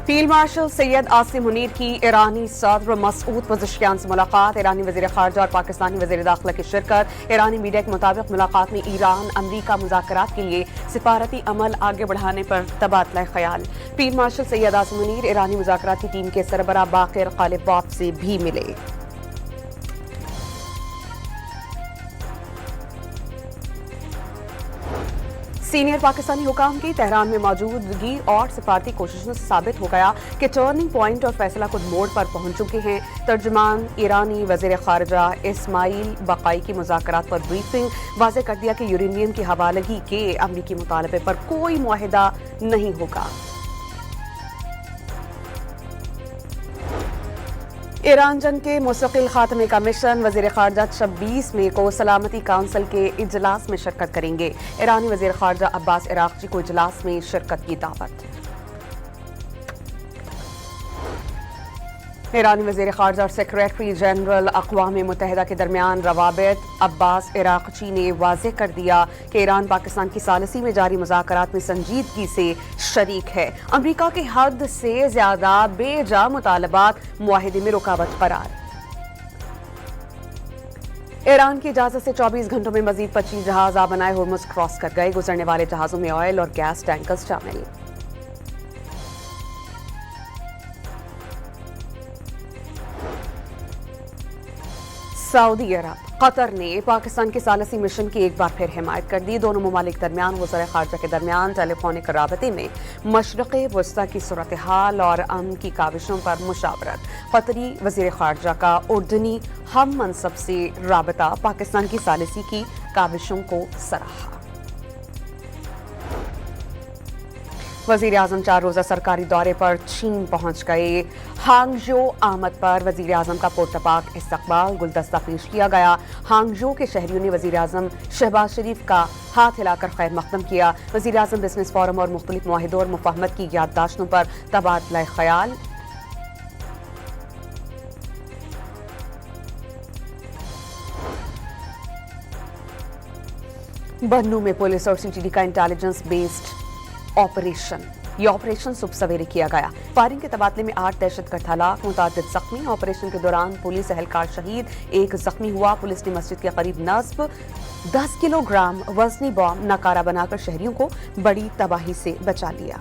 Field marshal Syed Asim Munir کی ایرانی صدر مسعود پزشکیان سے ملاقات، ایرانی وزیر خارجہ اور پاکستانی وزیر داخلہ کی شرکت۔ ایرانی میڈیا کے مطابق ملاقات میں ایران امریکہ مذاکرات کے لیے سفارتی عمل آگے بڑھانے پر تبادلہ خیال۔ فیلڈ مارشل سید عاصم منیر ایرانی مذاکرات کی ٹیم کے سربراہ باقر غالباف سے بھی ملے۔ سینئر پاکستانی حکام کی تہران میں موجودگی اور سفارتی کوششوں سے ثابت ہو گیا کہ ٹرننگ پوائنٹ اور فیصلہ کن موڑ پر پہنچ چکے ہیں۔ ترجمان ایرانی وزیر خارجہ اسماعیل بقائی کی مذاکرات پر بریفنگ، واضح کر دیا کہ یورینیم کی حوالگی کے امریکی مطالبے پر کوئی معاہدہ نہیں ہوگا۔ ایران جنگ کے مستقل خاتمے کا مشن، وزیر خارجہ 26 مئی کو سلامتی کونسل کے اجلاس میں شرکت کریں گے۔ ایرانی وزیر خارجہ عباس عراقچی کو اجلاس میں شرکت کی دعوت۔ ایرانی وزیر خارجہ اور سیکریٹری جنرل اقوام متحدہ کے درمیان روابط، عباس عراقچی نے واضح کر دیا کہ ایران پاکستان کی ثالثی میں جاری مذاکرات میں سنجیدگی سے شریک ہے۔ امریکہ کے حد سے زیادہ بے جا مطالبات معاہدے میں رکاوٹ قرار۔ ایران کی اجازت سے 24 گھنٹوں میں مزید 25 جہاز آبنائے ہرمز کراس کر گئے، گزرنے والے جہازوں میں آئل اور گیس ٹینکرز شامل۔ سعودی عرب، قطر نے پاکستان کے ثالثی مشن کی ایک بار پھر حمایت کر دی۔ دونوں ممالک درمیان وزراء خارجہ کے درمیان ٹیلی فونک رابطے میں مشرق وسطی کی صورتحال اور امن کی کاوشوں پر مشاورت۔ قطری وزیر خارجہ کا اردنی ہم منصب سے رابطہ، پاکستان کی ثالثی کی کاوشوں کو سراہا۔ وزیر اعظم 4 روزہ سرکاری دورے پر چین پہنچ گئے۔ ہانگجو آمد پر وزیر اعظم کا پرتپاک استقبال، گلدستہ پیش کیا گیا۔ ہانگجو کے شہریوں نے وزیر اعظم شہباز شریف کا ہاتھ ہلا کر خیر مقدم کیا۔ وزیر اعظم بزنس فورم اور مختلف معاہدوں اور مفاہمت کی یادداشتوں پر تبادلہ خیال۔ بنوں میں پولیس اور سی ٹی ڈی کا انٹیلیجنس بیسڈ آپریشن، یہ آپریشن صبح سویرے کیا گیا۔ فائرنگ کے تبادلے میں 8 دہشت گرد ہلاک، متعدد زخمی۔ آپریشن کے دوران پولیس اہلکار شہید، ایک زخمی ہوا۔ پولیس نے مسجد کے قریب نصب 10 کلو گرام وزنی بم ناکارہ بنا کر شہریوں کو بڑی تباہی سے بچا لیا۔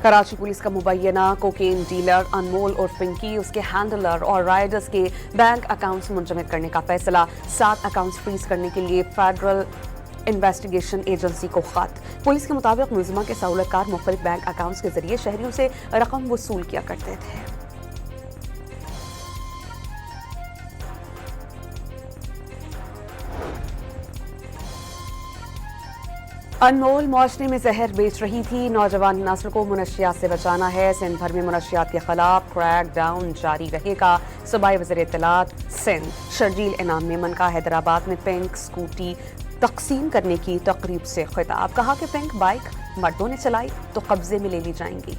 کراچی پولیس کا مبینہ کوکین ڈیلر انمول اور پنکی، اس کے ہینڈلر اور رائڈرز کے بینک اکاؤنٹس منجمد کرنے کا فیصلہ۔ 7 اکاؤنٹس فریز کرنے کے لیے فیڈرل انویسٹیگیشن ایجنسی کو خط۔ پولیس کے مطابق ملزمہ کے سہولت کار مختلف بینک اکاؤنٹس کے ذریعے شہریوں سے رقم وصول کیا کرتے تھے۔ انمول معاشرے میں زہر بیچ رہی تھی، نوجوان نسل کو منشیات سے بچانا ہے۔ سندھ بھر میں منشیات کے خلاف کریک ڈاؤن جاری رہے گا۔ صوبائی وزیر اطلاعات سندھ شرجیل انعام میمن کا حیدرآباد میں پنک اسکوٹی تقسیم کرنے کی تقریب سے خطاب، کہا کہ پنک بائک مردوں نے چلائی تو قبضے میں لے لی جائیں گی۔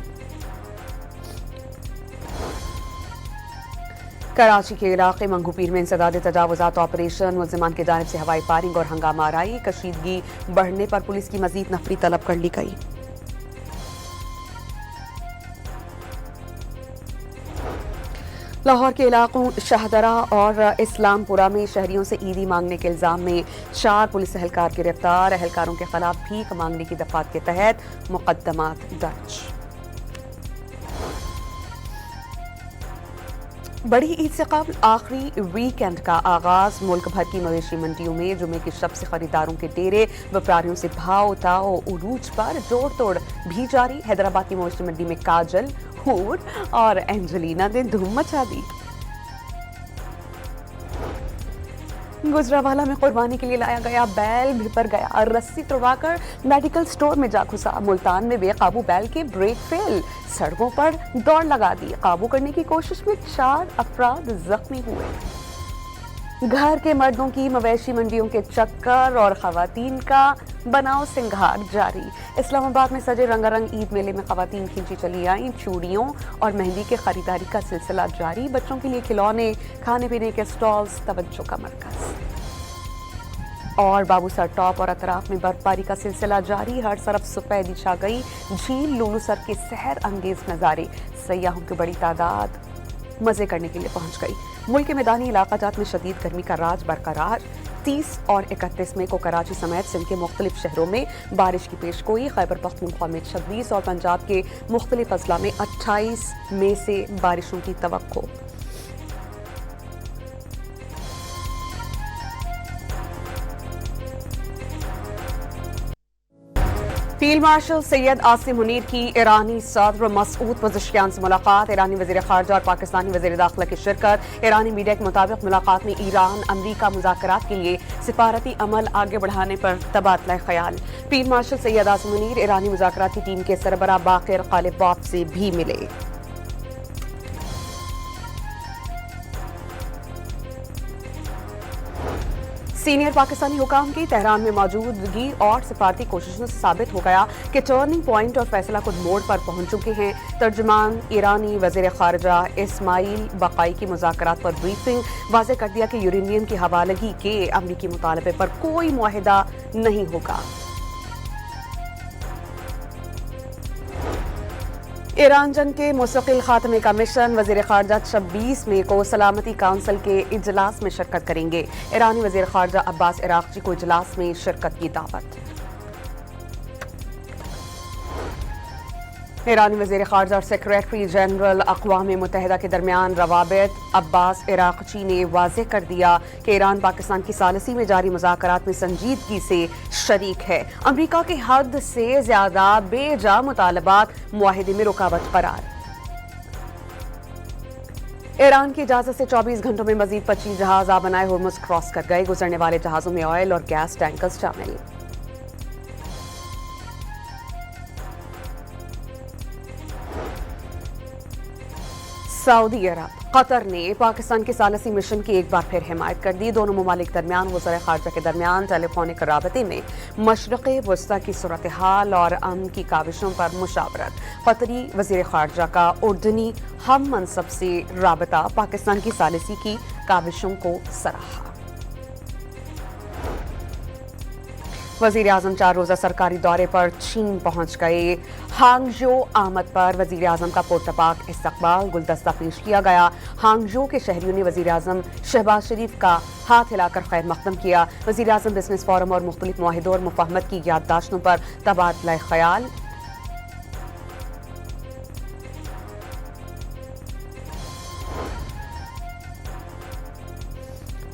کراچی کے علاقے منگو پیر میں انسداد تجاوزات آپریشن، ملزمان کی جانب سے ہوائی فائرنگ اور ہنگامہ آرائی، کشیدگی بڑھنے پر پولیس کی مزید نفری طلب کر لی گئی۔ لاہور کے علاقوں شاہدرہ اور اسلام پورہ میں شہریوں سے عیدی مانگنے کے الزام میں 4 پولیس اہلکار گرفتار، اہلکاروں کے خلاف بھیک مانگنے کی دفعات کے تحت مقدمات درج۔ بڑی عید سے قبل آخری ویکینڈ کا آغاز، ملک بھر کی مویشی منڈیوں میں جمعے کی شب سے خریداروں کے ڈیرے، وپاریوں سے بھاؤ تاؤ عروج پر جوڑ توڑ بھی جاری۔ حیدرآباد کی مویشی منڈی میں کاجل، حور اور اینجلینا نے دھوم مچا دی۔ گجرانوالہ میں قربانی کے لیے لایا گیا بیل بھپر گیا، رسی توڑوا کر میڈیکل سٹور میں جا گھسا۔ ملتان میں بے قابو بیل کے بریک فیل، سڑکوں پر دوڑ لگا دی، قابو کرنے کی کوشش میں 4 افراد زخمی ہوئے۔ گھر کے مردوں کی مویشی منڈیوں کے چکر اور خواتین کا بناؤ سنگھار جاری۔ اسلام آباد میں سجے رنگا رنگ عید میلے میں خواتین کھینچی چلی آئیں، چوڑیوں اور مہندی کے خریداری کا سلسلہ جاری۔ بچوں کے لیے کھلونے، کھانے پینے کے سٹالز توجہ کا مرکز۔ اور बाबूसर टॉप और अतराफ में बर्फबारी का सिलसिला जारी, हर तरफ सफेदी छा गई। झील लुलूसर के सहर अंगेज नज़ारे, सयाहों की बड़ी तादाद मजे करने के लिए पहुंच गई। मुल्क के मैदानी इलाकाजात में शदीद गर्मी का राज बरकरार। 30 और 31 मई को कराची समेत सिंध के मुख्तलिफ शहरों में बारिश की पेशगोई। खैबर पख्तूनख्वा में 26 और पंजाब के मुख्तलिफ अजला में 28 मई से बारिशों की तवक्को। फील्ड मार्शल सैयद आसिम मुनीर की ईरानी सदर मसूद पज़ेश्कियान से मुलाकात। ईरानी वज़ीर ख़ारजा और पाकिस्तानी वज़ीर दाखिला की शिरकत। ईरानी मीडिया के मुताबिक मुलाकात में ईरान अमरीका मुज़ाकरात के लिए सिफारती अमल आगे बढ़ाने पर तबादला ख्याल। फील्ड मार्शल सैयद आसिम मुनीर ईरानी मुज़ाकरात की टीम के सरबराह बाक़िर ग़ालिबाफ से भी मिले। सीनियर पाकिस्तानी हुकाम की तेहरान में मौजूदगी और सिफारती कोशिशों से साबित हो गया कि टर्निंग पॉइंट और फैसला कुछ मोड़ पर पहुंच चुके हैं। तर्जुमान ईरानी वज़ीर ख़ारजा इस्माइल बक़ाई की मुज़ाकरात पर ब्रीफिंग, वाज़ेह कर दिया कि यूरेनियम की हवालगी के अमरीकी मुतालबे पर कोई मुआहिदा नहीं होगा। ईरान जंग के मुस्तकिल खात्मे का मिशन, वज़ीर ख़ारजा 26 मई को सलामती काउंसिल के इजलास में शिरकत करेंगे। ईरानी वज़ीर ख़ारजा अब्बास इराक़ची को इजलास में शिरकत की दावत। ईरानी वज़ीर ख़ारजा और सेक्रेटरी जनरल अक़वाम मुत्तहिदा के दरमियान रवाबित, अब्बास इराक़ची ने वाज़ेह कर दिया कि ईरान पाकिस्तान की सालिसी में जारी मुज़ाकरात में संजीदगी से शरीक है। अमरीका के हद से ज़्यादा बेजा मुतालबात मुआहिदे में रुकावट करार। ईरान की इजाज़त से 24 घंटों में मज़ीद 25 जहाज़ आबनाए होर्मुज़ क्रॉस कर गए। गुजरने वाले जहाज़ों में ऑयल और गैस टैंकर्स शामिल। सऊदी अरब, कतर ने पाकिस्तान के सालसी मिशन की एक बार फिर हिमायत कर दी। दोनों ममालिक दरमियान वज़ीर ख़ारजा के दरमियान टेलीफोनिक राबते में मशरिक़ वस्ता की सूरत हाल और अमन की काविशों पर मुशावरत। कतरी वज़ीर ख़ारजा का उर्दनी हम मनसब से राबता, पाकिस्तान की सालसी की काविशों को सराहा। वज़ीर आज़म 4 रोज़ा सरकारी दौरे पर चीन पहुंच गए। हांगझो आमद पर वज़ीर आज़म का पुरतपाक इस्तकबाल, गुलदस्ता पेश किया गया। हांगझो के शहरियों ने वज़ीर आज़म शहबाज शरीफ का हाथ हिलाकर खैर मक़दम किया। वज़ीर आज़म बिजनेस फोरम और मुख्तलिफ मुआहिदों और मुफाहमत की याददाश्तों पर तबादला ख्याल।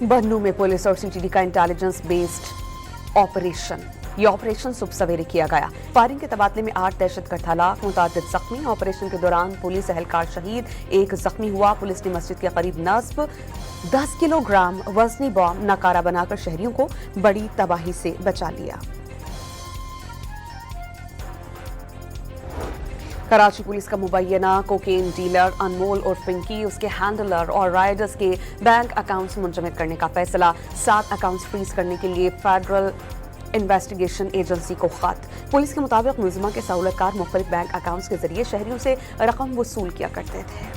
बन्नू में पुलिस और सीटीडी का इंटेलिजेंस बेस्ड ऑपरेशन, ये ऑपरेशन सुबह सवेरे किया गया। फायरिंग के तबादले में 8 दहशतगर्द हलाक, मुतादिद जख्मी। ऑपरेशन के दौरान पुलिस एहलकार शहीद, 1 जख्मी हुआ। पुलिस ने मस्जिद के करीब नस्ब 10 किलोग्राम वजनी बॉम्ब नकारा बनाकर शहरियों को बड़ी तबाही से बचा लिया। कराची पुलिस का मुबैना कोकेन डीलर अनमोल और पिंकी, उसके हैंडलर और राइडर्स के बैंक अकाउंट्स मुंजमद करने का फैसला। 7 अकाउंट्स फ्रीज करने के लिए फेडरल इन्वेस्टिगेशन एजेंसी को खत। पुलिस के मुताबिक मुलजिमा के सहूलतकार मुख्तलिफ बैंक अकाउंट्स के जरिए शहरियों से रकम वसूल किया करते थे।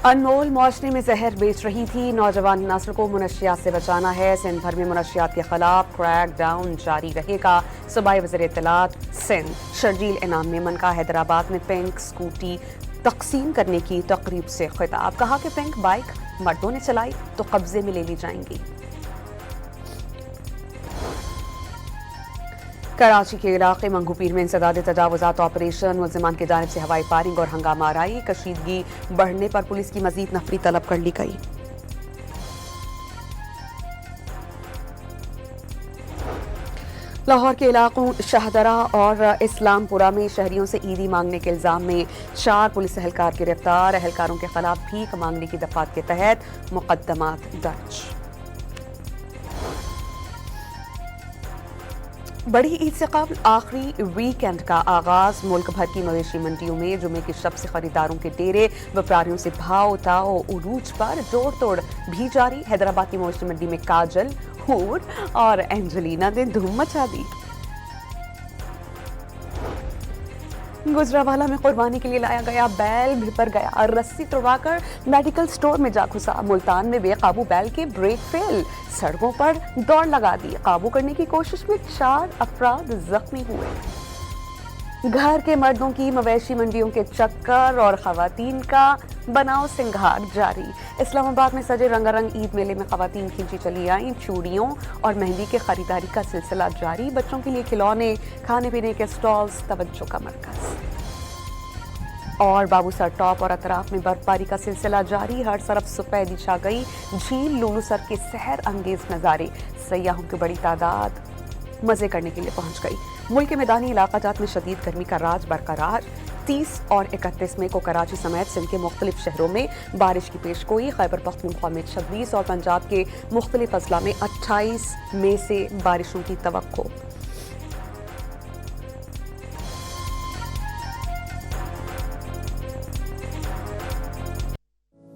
अनमोल मुआशरे में जहर बेच रही थी। नौजवान नस्ल को मुनशियात से बचाना है। सिंध भर में मुनशियात के खिलाफ क्रैक डाउन जारी रहेगा। सूबाई वज़ीर इत्तलात सिंध शर्जील इनाम मेमन का हैदराबाद में पिंक स्कूटी तकसीम करने की तकरीब से खिताब। कहा कि पिंक बाइक मर्दों ने चलाई तो कब्जे में ले ली जाएंगी। कराची के इलाके मंगूपीर में इंसदाद तजावुजात ऑपरेशन, मुल्जिमान की जानिब से हवाई फायरिंग और हंगामा आराई। कशीदगी बढ़ने पर पुलिस की मजीद नफरी तलब कर ली गई। लाहौर के इलाकों शाहदरा और इस्लामपुरा में शहरियों से ईदी मांगने के इल्जाम में 4 पुलिस एहलकार गिरफ्तार। एहलकारों के खिलाफ भीख मांगने की दफात के तहत मुकदमात दर्ज। बड़ी ईद से कबल आखिरी वीकेंड का आगाज। मुल्क भर की मवेशी मंडियों में जुमे की शब से खरीदारों के डेरे, व्यापारियों से भाव ताव उरूज पर जोड़ तोड़ भी जारी। हैदराबाद की मवेशी मंडी में काजल, हूर और एंजेलिना ने धूम मचा दी। गुजरावाला में कुर्बानी के लिए लाया गया बैल भिपर गया और रस्सी तुड़वाकर मेडिकल स्टोर में जा घुसा। मुल्तान में बेकाबू बैल के ब्रेक फेल, सड़कों पर दौड़ लगा दी। काबू करने की कोशिश में 4 अफराद जख्मी हुए। घर के मर्दों की मवेशी मंडियों के चक्कर और खवातीन का बनाओ सिंगार जारी। इस्लामाबाद में सजे रंगारंग ईद मेले में खवातीन खींची चली आईं। चूड़ियों और मेहंदी के खरीदारी का सिलसिला जारी। बच्चों के लिए खिलौने, खाने पीने के स्टॉल्स तवज्जो का मरकज। और बाबूसर टॉप और अतराफ में बर्फबारी का सिलसिला जारी। हर तरफ सफेदी छा गई। झील लुलू सर के सहर अंगेज नज़ारे। सयाहों की बड़ी तादाद मजे करने के लिए पहुंच गई। मुल्क के मैदानी इलाका जात में शदीद गर्मी का राज बरकरार। 30 और 31 मई को कराची समेत सिंध के मुख्तलिफ शहरों में बारिश की पेशगोई। खैबर पख्तूनख्वा में 26 और पंजाब के मुख्तलिफ अजला में 28 मई से बारिशों की तवक्को।